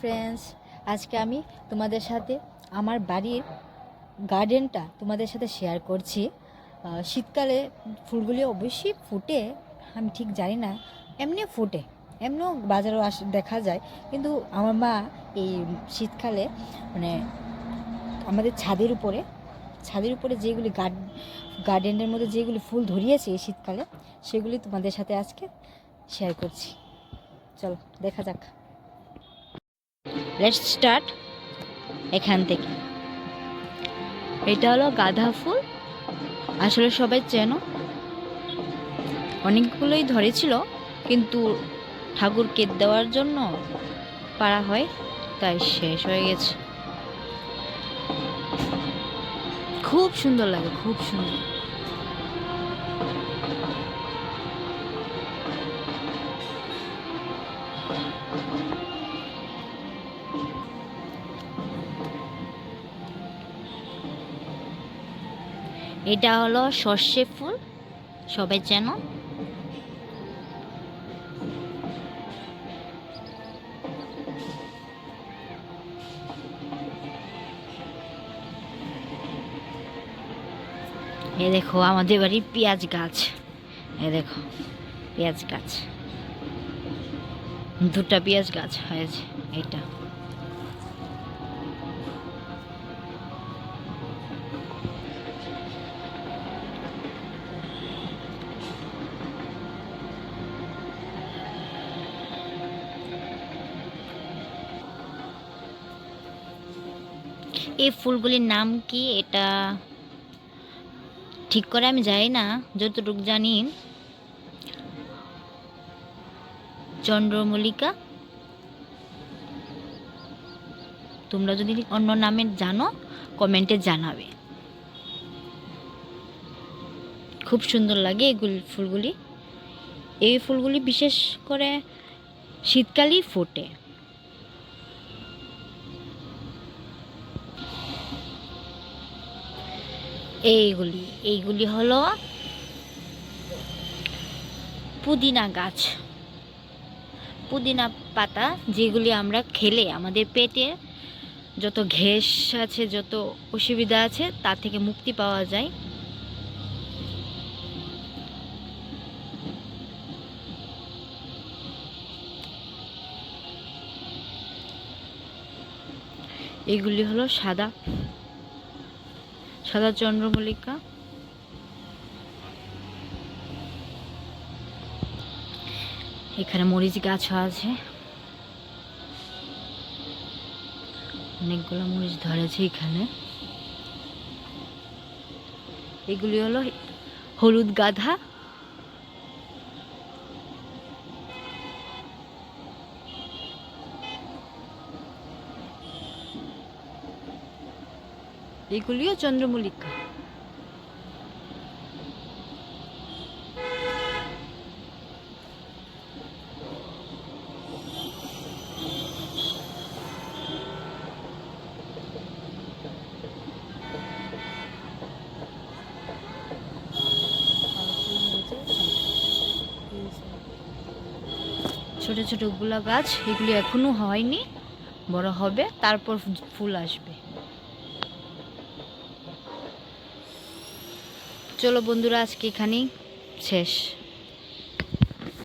Friends, আজকে আমি তোমাদের সাথে আমার বাড়ির গার্ডেনটা তোমাদের সাথে শেয়ার করছি। শীতকালে ফুলগুলি অবশ্যই ফুটে, আমি ঠিক জানি না, এমনি ফুটে, এমনিও বাজারেও দেখা যায়। কিন্তু আমার মা এই শীতকালে মানে আমাদের ছাদের উপরে যেগুলি গার্ডেনের মধ্যে যেগুলি ফুল ধরিয়েছে এই শীতকালে, সেগুলি তোমাদের সাথে আজকে শেয়ার করছি। চলো দেখা যাক। লেটস স্টার্ট এখান থেকে। এটা হলো গাঁদা ফুল, আসলে সবাই চেনো। অনেকগুলোই ধরেছিল, কিন্তু ঠাকুরকে দেওয়ার জন্য পারা হয়, তাই শেষ হয়ে গেছে। খুব সুন্দর লাগে, খুব সুন্দর। এটা হলো সর্ষে ফুল, সবাই চেনো। এ দেখো আমাদের বাড়ির পেঁয়াজ গাছ, এ দেখো পেঁয়াজ গাছ, দুটা পেঁয়াজ গাছ হয়েছে। এটা এই ফুলগুলির নাম কি এটা ঠিক করে আমি জানি না, যতটুকু জানি চন্দ্রমল্লিকা। তোমরা যদি অন্য নামে জানো কমেন্টে জানাবে। খুব সুন্দর লাগে এগুলি ফুলগুলি। এই ফুলগুলি বিশেষ করে শীতকালেই ফোটে। এইগুলি হলো পুদিনা গাছ, পুদিনা পাতা, যেগুলি আমরা খেলে আমাদের পেটে যত গ্যাস আছে, যত অসুবিধা আছে, তা থেকে মুক্তি পাওয়া যায়। এগুলি হলো সাদা সাদা চন্দ্রমল্লিকা। এখানে মরিচ গাছ আছে, অনেকগুলো মরিচ ধরেছে এখানে। এগুলি হলো হলুদ গাঁদা। এগুলিও চন্দ্রমল্লিকা। ছোট ছোট গুলা গাছ, এগুলি এখনো হয়নি, বড় হবে, তারপর ফুল আসবে। চলো বন্ধুরা, আজকে এখানেই শেষ।